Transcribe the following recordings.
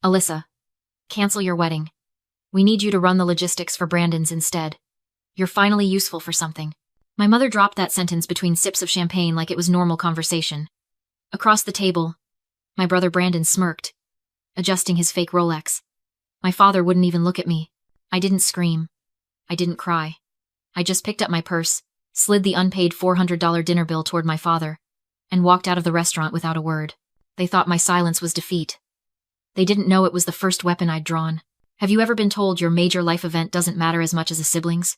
Alyssa, cancel your wedding. We need you to run the logistics for Brandon's instead. You're finally useful for something. My mother dropped that sentence between sips of champagne like it was normal conversation. Across the table, my brother Brandon smirked, adjusting his fake Rolex. My father wouldn't even look at me. I didn't scream. I didn't cry. I just picked up my purse, slid the unpaid $400 dinner bill toward my father, and walked out of the restaurant without a word. They thought my silence was defeat. They didn't know it was the first weapon I'd drawn. Have you ever been told your major life event doesn't matter as much as a sibling's?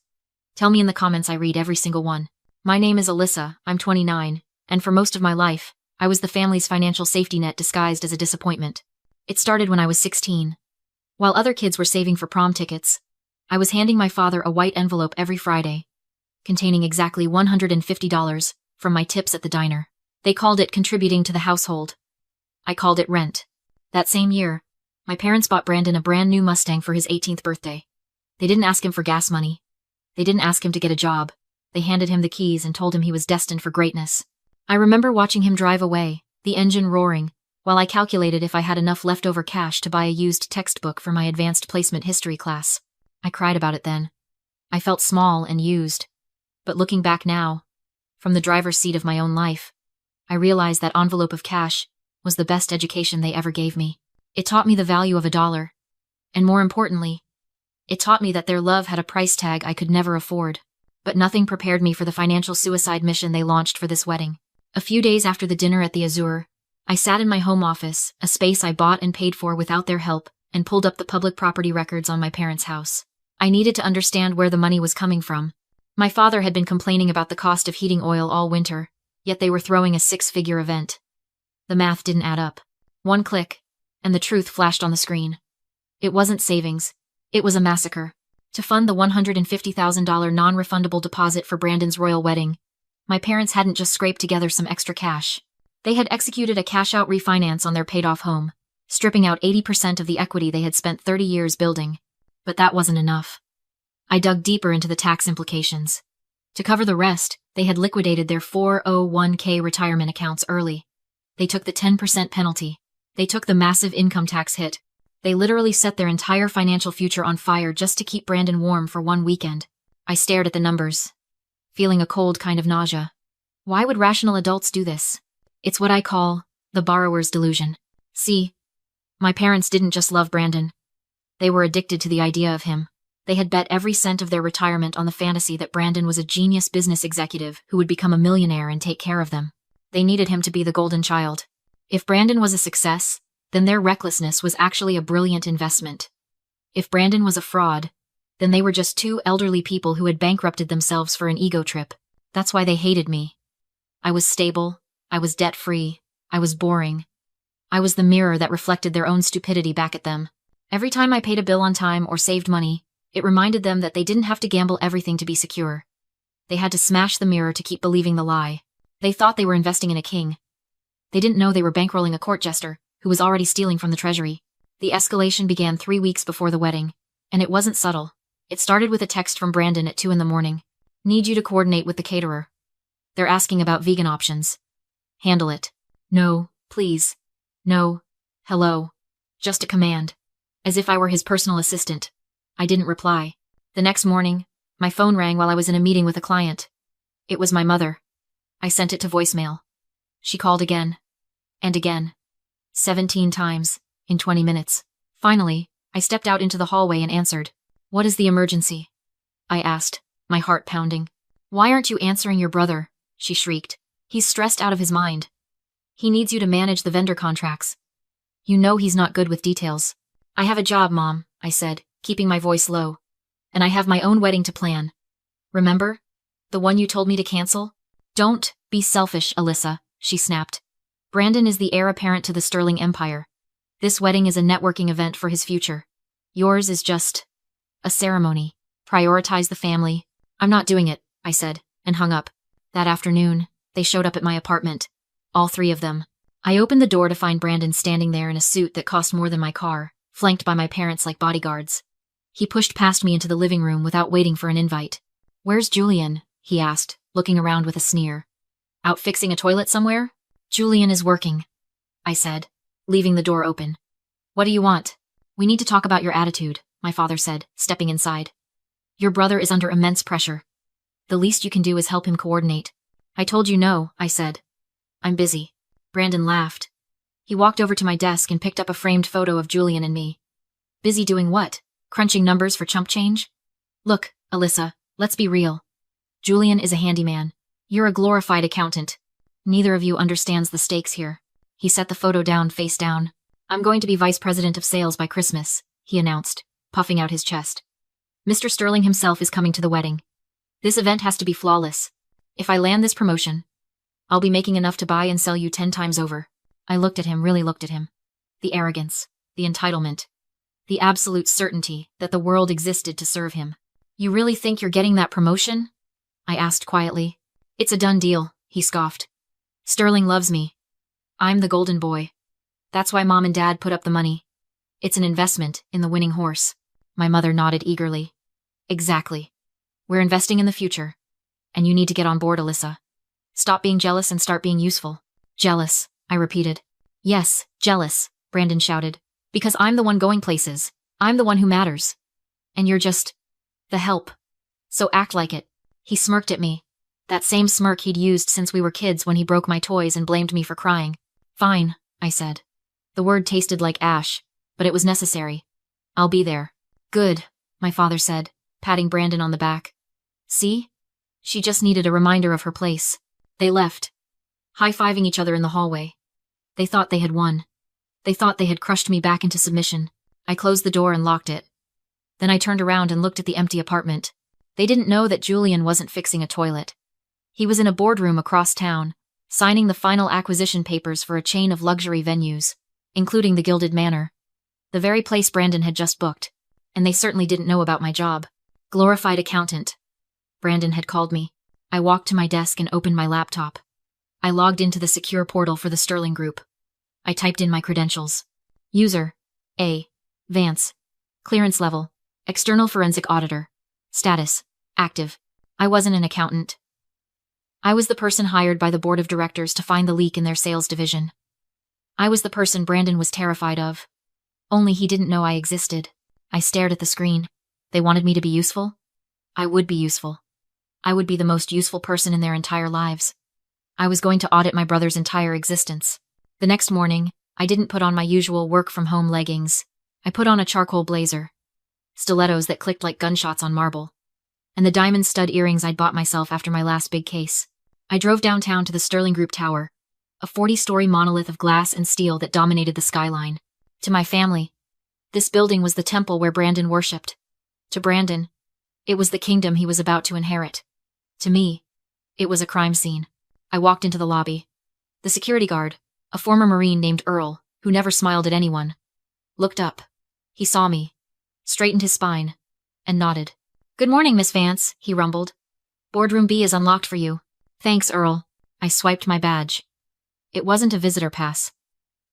Tell me in the comments. I read every single one. My name is Alyssa, I'm 29, and for most of my life, I was the family's financial safety net disguised as a disappointment. It started when I was 16. While other kids were saving for prom tickets, I was handing my father a white envelope every Friday, containing exactly $150 from my tips at the diner. They called it contributing to the household. I called it rent. That same year, my parents bought Brandon a brand new Mustang for his 18th birthday. They didn't ask him for gas money. They didn't ask him to get a job. They handed him the keys and told him he was destined for greatness. I remember watching him drive away, the engine roaring, while I calculated if I had enough leftover cash to buy a used textbook for my advanced placement history class. I cried about it then. I felt small and used. But looking back now, from the driver's seat of my own life, I realized that envelope of cash was the best education they ever gave me. It taught me the value of $1. And more importantly, it taught me that their love had a price tag I could never afford. But nothing prepared me for the financial suicide mission they launched for this wedding. A few days after the dinner at the Azure, I sat in my home office, a space I bought and paid for without their help, and pulled up the public property records on my parents' house. I needed to understand where the money was coming from. My father had been complaining about the cost of heating oil all winter, yet they were throwing a 6-figure event. The math didn't add up. One click, and the truth flashed on the screen. It wasn't savings. It was a massacre. To fund the $150,000 non-refundable deposit for Brandon's royal wedding, my parents hadn't just scraped together some extra cash. They had executed a cash-out refinance on their paid-off home, stripping out 80% of the equity they had spent 30 years building. But that wasn't enough. I dug deeper into the tax implications. To cover the rest, they had liquidated their 401k retirement accounts early. They took the 10% penalty. They took the massive income tax hit. They literally set their entire financial future on fire just to keep Brandon warm for one weekend. I stared at the numbers, feeling a cold kind of nausea. Why would rational adults do this? It's what I call the borrower's delusion. See, my parents didn't just love Brandon. They were addicted to the idea of him. They had bet every cent of their retirement on the fantasy that Brandon was a genius business executive who would become a millionaire and take care of them. They needed him to be the golden child. If Brandon was a success, then their recklessness was actually a brilliant investment. If Brandon was a fraud, then they were just two elderly people who had bankrupted themselves for an ego trip. That's why they hated me. I was stable, I was debt-free, I was boring. I was the mirror that reflected their own stupidity back at them. Every time I paid a bill on time or saved money, it reminded them that they didn't have to gamble everything to be secure. They had to smash the mirror to keep believing the lie. They thought they were investing in a king. They didn't know they were bankrolling a court jester who was already stealing from the treasury. The escalation began 3 weeks before the wedding, and it wasn't subtle. It started with a text from Brandon at 2 a.m. Need you to coordinate with the caterer. They're asking about vegan options. Handle it. No, please. No. Hello. Just a command. As if I were his personal assistant. I didn't reply. The next morning, my phone rang while I was in a meeting with a client. It was my mother. I sent it to voicemail. She called again. And again. 17 times, in 20 minutes. Finally, I stepped out into the hallway and answered. What is the emergency? I asked, my heart pounding. Why aren't you answering your brother? She shrieked. He's stressed out of his mind. He needs you to manage the vendor contracts. You know he's not good with details. I have a job, Mom, I said, keeping my voice low. And I have my own wedding to plan. Remember? The one you told me to cancel? Don't be selfish, Alyssa, she snapped. Brandon is the heir apparent to the Sterling Empire. This wedding is a networking event for his future. Yours is just a ceremony. Prioritize the family. I'm not doing it, I said, and hung up. That afternoon, they showed up at my apartment. All 3 of them. I opened the door to find Brandon standing there in a suit that cost more than my car, flanked by my parents like bodyguards. He pushed past me into the living room without waiting for an invite. Where's Julian? He asked, looking around with a sneer. Out fixing a toilet somewhere? Julian is working, I said, leaving the door open. What do you want? We need to talk about your attitude, my father said, stepping inside. Your brother is under immense pressure. The least you can do is help him coordinate. I told you no, I said. I'm busy. Brandon laughed. He walked over to my desk and picked up a framed photo of Julian and me. Busy doing what? Crunching numbers for chump change? Look, Alyssa, let's be real. Julian is a handyman. You're a glorified accountant. Neither of you understands the stakes here. He set the photo down face down. I'm going to be vice president of sales by Christmas, he announced, puffing out his chest. Mr. Sterling himself is coming to the wedding. This event has to be flawless. If I land this promotion, I'll be making enough to buy and sell you 10 times over. I looked at him, really looked at him. The arrogance, the entitlement, the absolute certainty that the world existed to serve him. You really think you're getting that promotion? I asked quietly. It's a done deal, he scoffed. Sterling loves me. I'm the golden boy. That's why Mom and Dad put up the money. It's an investment in the winning horse. My mother nodded eagerly. Exactly. We're investing in the future. And you need to get on board, Alyssa. Stop being jealous and start being useful. Jealous, I repeated. Yes, jealous, Brandon shouted. Because I'm the one going places. I'm the one who matters. And you're just the help. So act like it. He smirked at me. That same smirk he'd used since we were kids when he broke my toys and blamed me for crying. Fine, I said. The word tasted like ash, but it was necessary. I'll be there. Good, my father said, patting Brandon on the back. See? She just needed a reminder of her place. They left, high-fiving each other in the hallway. They thought they had won. They thought they had crushed me back into submission. I closed the door and locked it. Then I turned around and looked at the empty apartment. They didn't know that Julian wasn't fixing a toilet. He was in a boardroom across town, signing the final acquisition papers for a chain of luxury venues, including the Gilded Manor, the very place Brandon had just booked. And they certainly didn't know about my job. Glorified accountant. Brandon had called me. I walked to my desk and opened my laptop. I logged into the secure portal for the Sterling Group. I typed in my credentials. User. A. Vance. Clearance level. External forensic auditor. Status. Active. I wasn't an accountant. I was the person hired by the board of directors to find the leak in their sales division. I was the person Brandon was terrified of. Only he didn't know I existed. I stared at the screen. They wanted me to be useful? I would be useful. I would be the most useful person in their entire lives. I was going to audit my brother's entire existence. The next morning, I didn't put on my usual work-from-home leggings. I put on a charcoal blazer, stilettos that clicked like gunshots on marble, and the diamond stud earrings I'd bought myself after my last big case. I drove downtown to the Sterling Group Tower, a 40-story monolith of glass and steel that dominated the skyline. To my family, this building was the temple where Brandon worshipped. To Brandon, it was the kingdom he was about to inherit. To me, it was a crime scene. I walked into the lobby. The security guard, a former Marine named Earl, who never smiled at anyone, looked up. He saw me, straightened his spine, and nodded. Good morning, Miss Vance, he rumbled. Boardroom B is unlocked for you. Thanks, Earl. I swiped my badge. It wasn't a visitor pass.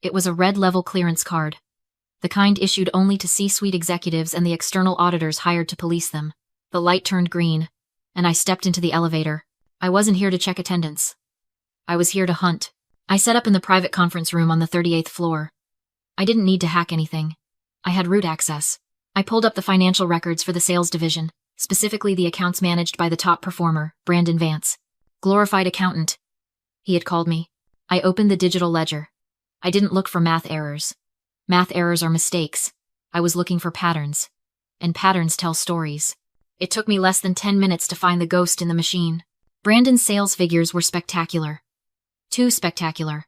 It was a red-level clearance card. The kind issued only to C-suite executives and the external auditors hired to police them. The light turned green, and I stepped into the elevator. I wasn't here to check attendance. I was here to hunt. I set up in the private conference room on the 38th floor. I didn't need to hack anything. I had root access. I pulled up the financial records for the sales division, specifically the accounts managed by the top performer, Brandon Vance. Glorified accountant, he had called me. I opened the digital ledger. I didn't look for math errors. Math errors are mistakes. I was looking for patterns. And patterns tell stories. It took me less than 10 minutes to find the ghost in the machine. Brandon's sales figures were spectacular. Too spectacular.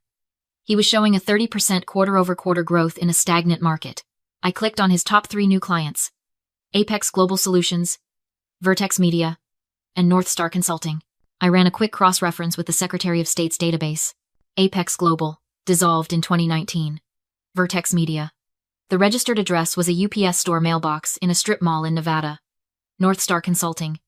He was showing a 30% quarter-over-quarter growth in a stagnant market. I clicked on his top 3 new clients: Apex Global Solutions, Vertex Media, and North Star Consulting. I ran a quick cross-reference with the Secretary of State's database. Apex Global, dissolved in 2019. Vertex Media. The registered address was a UPS store mailbox in a strip mall in Nevada. North Star Consulting.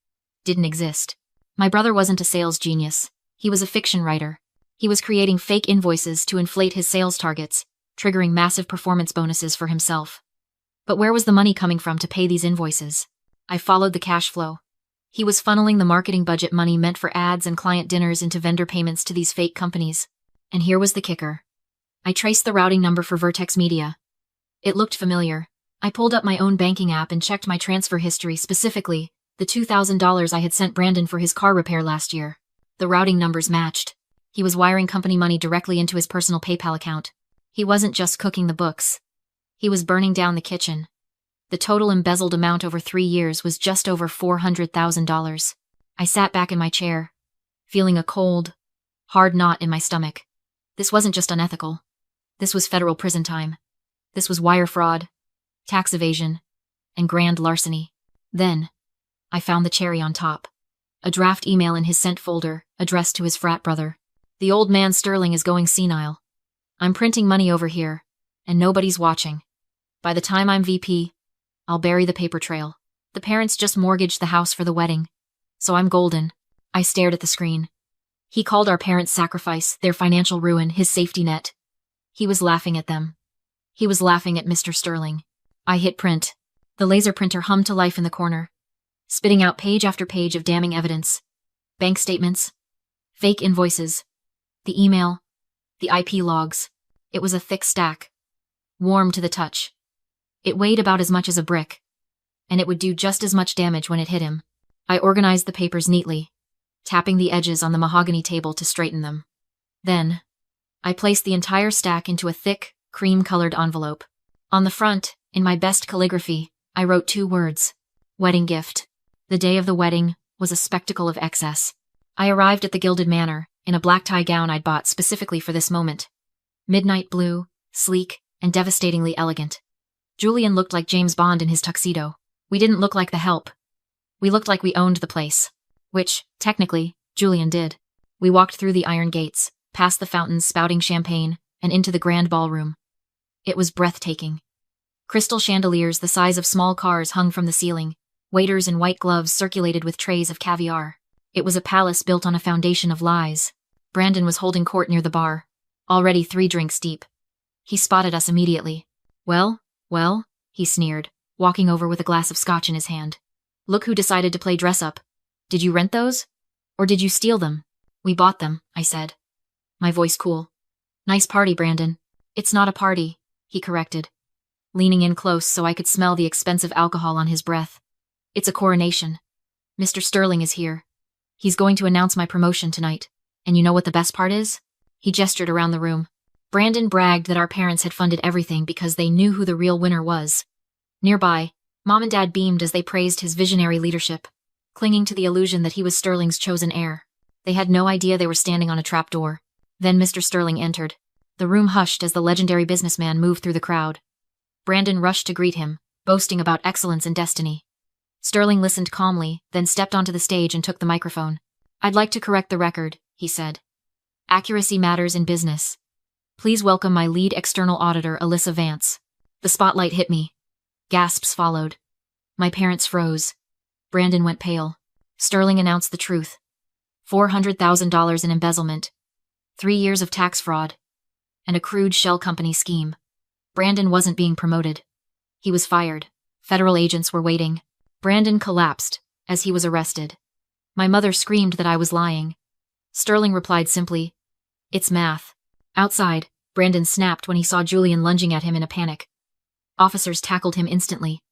Didn't exist. My brother wasn't a sales genius. He was a fiction writer. He was creating fake invoices to inflate his sales targets, triggering massive performance bonuses for himself. But where was the money coming from to pay these invoices? I followed the cash flow. He was funneling the marketing budget money meant for ads and client dinners into vendor payments to these fake companies. And here was the kicker. I traced the routing number for Vertex Media. It looked familiar. I pulled up my own banking app and checked my transfer history, specifically the $2,000 I had sent Brandon for his car repair last year. The routing numbers matched. He was wiring company money directly into his personal PayPal account. He wasn't just cooking the books. He was burning down the kitchen. The total embezzled amount over 3 years was just over $400,000. I sat back in my chair, feeling a cold, hard knot in my stomach. This wasn't just unethical. This was federal prison time. This was wire fraud, tax evasion, and grand larceny. Then, I found the cherry on top. A draft email in his sent folder, addressed to his frat brother. The old man Sterling is going senile. I'm printing money over here, and nobody's watching. By the time I'm VP, I'll bury the paper trail. The parents just mortgaged the house for the wedding, so I'm golden. I stared at the screen. He called our parents' sacrifice, their financial ruin, his safety net. He was laughing at them. He was laughing at Mr. Sterling. I hit print. The laser printer hummed to life in the corner, spitting out page after page of damning evidence. Bank statements, fake invoices, the email, the IP logs. It was a thick stack, warm to the touch. It weighed about as much as a brick, and it would do just as much damage when it hit him. I organized the papers neatly, tapping the edges on the mahogany table to straighten them. Then, I placed the entire stack into a thick, cream-colored envelope. On the front, in my best calligraphy, I wrote 2 words: wedding gift. The day of the wedding was a spectacle of excess. I arrived at the Gilded Manor, in a black tie gown I'd bought specifically for this moment. Midnight blue, sleek, and devastatingly elegant. Julian looked like James Bond in his tuxedo. We didn't look like the help. We looked like we owned the place. Which, technically, Julian did. We walked through the iron gates, past the fountains spouting champagne, and into the grand ballroom. It was breathtaking. Crystal chandeliers the size of small cars hung from the ceiling. Waiters in white gloves circulated with trays of caviar. It was a palace built on a foundation of lies. Brandon was holding court near the bar, already 3 drinks deep. He spotted us immediately. Well, he sneered, walking over with a glass of scotch in his hand. Look who decided to play dress-up. Did you rent those? Or did you steal them? We bought them, I said, my voice cool. Nice party, Brandon. It's not a party, he corrected, leaning in close so I could smell the expensive alcohol on his breath. It's a coronation. Mr. Sterling is here. He's going to announce my promotion tonight. And you know what the best part is? He gestured around the room. Brandon bragged that our parents had funded everything because they knew who the real winner was. Nearby, Mom and Dad beamed as they praised his visionary leadership, clinging to the illusion that he was Sterling's chosen heir. They had no idea they were standing on a trapdoor. Then Mr. Sterling entered. The room hushed as the legendary businessman moved through the crowd. Brandon rushed to greet him, boasting about excellence and destiny. Sterling listened calmly, then stepped onto the stage and took the microphone. I'd like to correct the record, he said. Accuracy matters in business. Please welcome my lead external auditor, Alyssa Vance. The spotlight hit me. Gasps followed. My parents froze. Brandon went pale. Sterling announced the truth. $400,000 in embezzlement, 3 years of tax fraud, and a crude shell company scheme. Brandon wasn't being promoted. He was fired. Federal agents were waiting. Brandon collapsed as he was arrested. My mother screamed that I was lying. Sterling replied simply, "It's math." Outside, Brandon snapped when he saw Julian lunging at him in a panic. Officers tackled him instantly.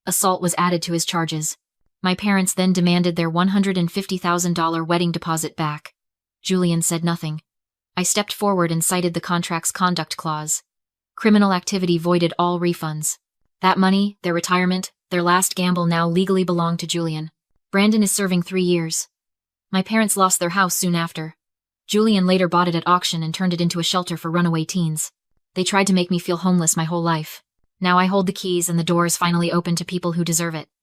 Assault was added to his charges. My parents then demanded their $150,000 wedding deposit back. Julian said nothing. I stepped forward and cited the contract's conduct clause. Criminal activity voided all refunds. That money, their retirement, their last gamble now legally belonged to Julian. Brandon is serving 3 years. My parents lost their house soon after. Julian later bought it at auction and turned it into a shelter for runaway teens. They tried to make me feel homeless my whole life. Now I hold the keys and the door is finally open to people who deserve it.